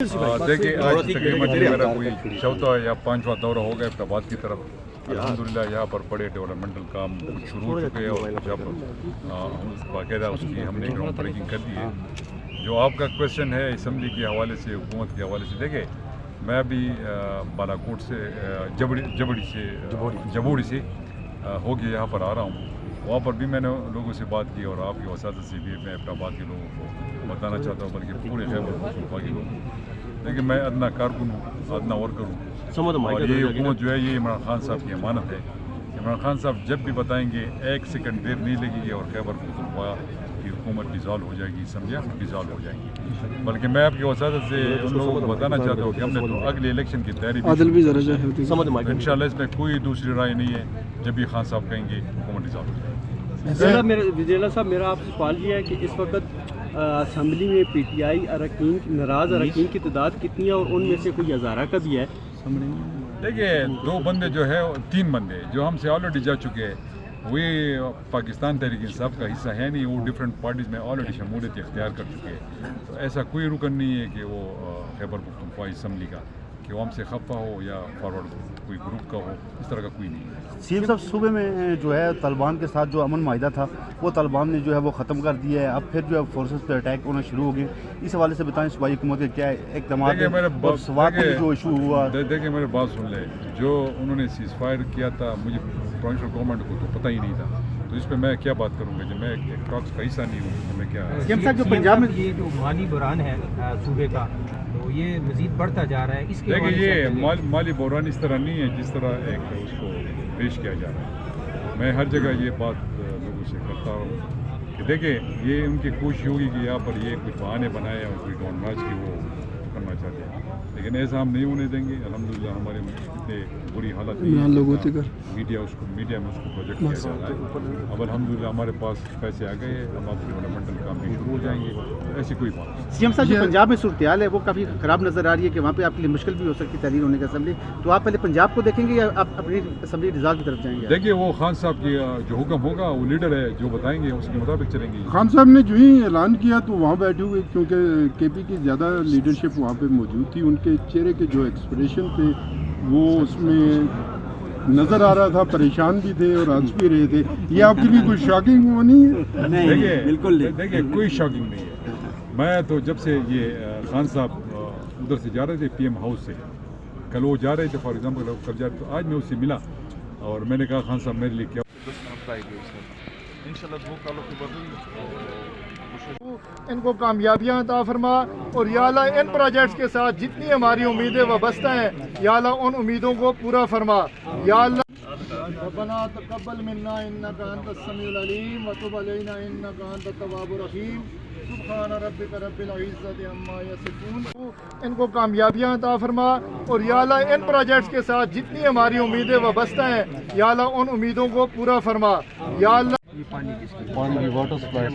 देखिए आज तकरीबन ये मेरा कोई चौथा या पांचवा दौरा होगा इब्टाबाद की तरफ। अल्हम्दुलिल्लाह यहाँ पर बड़े डेवलपमेंटल काम कुछ शुरू हो चुके हैं और जब बाकायदा उसकी हमने ग्राउंड ब्रेकिंग कर दी है। जो आपका क्वेश्चन है असम्बली के हवाले से, हुकूमत के हवाले से, देखिए मैं अभी बालाकोट से जबोड़ी से होके यहाँ पर आ रहा हूँ। वहाँ पर भी मैंने लोगों से बात की और आपके वसादत से भी मैं इब्टाबाद के लोगों को बताना चाहता हूँ, बल्कि पूरे खैबर पख्तूनख्वा के लोगों को। देखिए मैं अदना कारकुन हूँ, अदना वर्कर हूँ और ये हुकूमत जो है ये इमरान खान साहब की अमानत है। इमरान खान साहब जब भी बताएंगे एक सेकंड देर नहीं लगेगी और खैबर पख्तूनख्वा की हुकूमत डिज़ॉल्व हो जाएगी, समझा, डिज़ॉल्व हो जाएगी। बल्कि मैं आपकी वसादत से उन लोगों को बताना चाहता हूँ कि हमने तो अगले इलेक्शन की तैयारी इंशाल्लाह इसमें कोई दूसरी राय नहीं है। जब भी खान साहब कहेंगे हुकूमत डिज़ॉल्व हो जाएगी। विजेला साहब मेरा आपसे सवाल ये है कि इस वक्त असम्बली में पीटीआई नाराज़ अरकान की तादाद कितनी है और उनमें से कोई हज़ारा का भी है? देखिए दो बंदे जो है, तीन बंदे जो हमसे ऑलरेडी जा चुके हैं, वे पाकिस्तान तहरीक इंसाफ का हिस्सा है नहीं, वो डिफरेंट पार्टीज़ में ऑलरेडी शमूलियत इख्तियार कर चुके हैं। तो ऐसा कोई रुकन नहीं है कि वो खैबर पख्तूनख्वा असम्बली का कि वो हमसे खफा हो या फॉरवर्ड कोई ग्रुप का हो, इस तरह का कोई नहीं है। सीएम साहब सूबे में जो है तालिबान के साथ जो अमन माहिदा था वो तालिबान ने जो है वो ख़त्म कर दिया है, अब फिर जो है फोर्सेस पे अटैक होना शुरू हो गए। इस हवाले से बताएं सूबाई हुकूमत के क्या इक़दाम है? स्वात में जो इशू हुआ, देखिए मेरे बात सुन ले, जो उन्होंने सीज़ फायर किया था मुझे प्रोविंशियल गवर्नमेंट को तो पता ही नहीं था, तो इस पर मैं क्या बात करूँगा जब मैं एक टॉक्स का हिस्सा नहीं हूँ तो मैं क्या। सीएम साहब जो पंजाब में ये जो माली बहरान है सूबे का, तो ये मज़ीद बढ़ता जा रहा है। इसके देखिए ये माली बहरान इस तरह नहीं है जिस तरह एक उसको पेश किया जा रहा है। मैं हर जगह ये बात लोगों से करता हूँ कि देखिए ये उनकी कोशिश होगी कि यहाँ पर ये कुछ बहाने बनाए और कोई डॉन मैच की वो करना चाहते हैं, लेकिन ऐसा हम नहीं होने देंगे। अल्हम्दुलिल्लाह हमारे कितने बुरी हालत है, मीडिया में उसको प्रोजेक्ट किया जा रहा है। अब अल्हम्दुलिल्लाह हमारे पास पैसे आ गए, अब डेवलपमेंटल काम भी शुरू हो जाएंगे, ऐसी कोई बात नहीं। सीएम साहब जो पंजाब में सूरत हाल है वो काफ़ी ख़राब नज़र आ रही है कि वहाँ पे आपके लिए मुश्किल भी हो सकती है तहरीर होने की असम्बली, तो आप पहले पंजाब को देखेंगे या आप अपनी असम्बली रिजल्ट की तरफ जाएंगे? देखिए वो खान साहब की जो हुक्म होगा, वो लीडर है, जो बताएंगे उसके मुताबिक चलेंगे। खान साहब ने जो ही ऐलान किया तो वहाँ बैठे हुए, क्योंकि केपी की ज़्यादा लीडरशिप वहाँ पे मौजूद थी, उनके चेहरे के जो एक्सप्रेशन थे वो उसमें नज़र आ रहा था, परेशान भी थे और हंस भी रहे थे। ये आपके लिए कोई शॉकिंग वो नहीं है? देखिए बिल्कुल देखिए कोई शॉकिंग नहीं है। मैं तो जब से ये खान साहब उधर से जा रहे थे पीएम हाउस से, कल वो जा रहे थे फॉर एग्जांपल, कल जा रहे तो आज मैं उससे मिला और मैंने कहा खान साहब मेरे लिए क्या इनको कामयाबियाँ अता फरमा और या अल्लाह इन प्रोजेक्ट्स के साथ जितनी हमारी उम्मीदें वाबस्ता हैं या अल्लाह उन उम्मीदों को पूरा फरमा। या अल्लाह रब्बना तक़ब्बल मिन्ना इन्नका अंतस समीउल अलीम व तुब अलैना इन्नका अंतत तव्वाबुर रहीम। सुब्हान रब्बिका रब्बिल इज़्ज़ति अम्मा यसिफून। इनको कामयाबियाँ अता फरमा और या अल्लाह इन प्रोजेक्ट्स के साथ जितनी हमारी उम्मीदें वाबस्ता हैं या अल्लाह उन उम्मीदों को पूरा फरमा। या अल्लाह पानी वाटर सप्लाई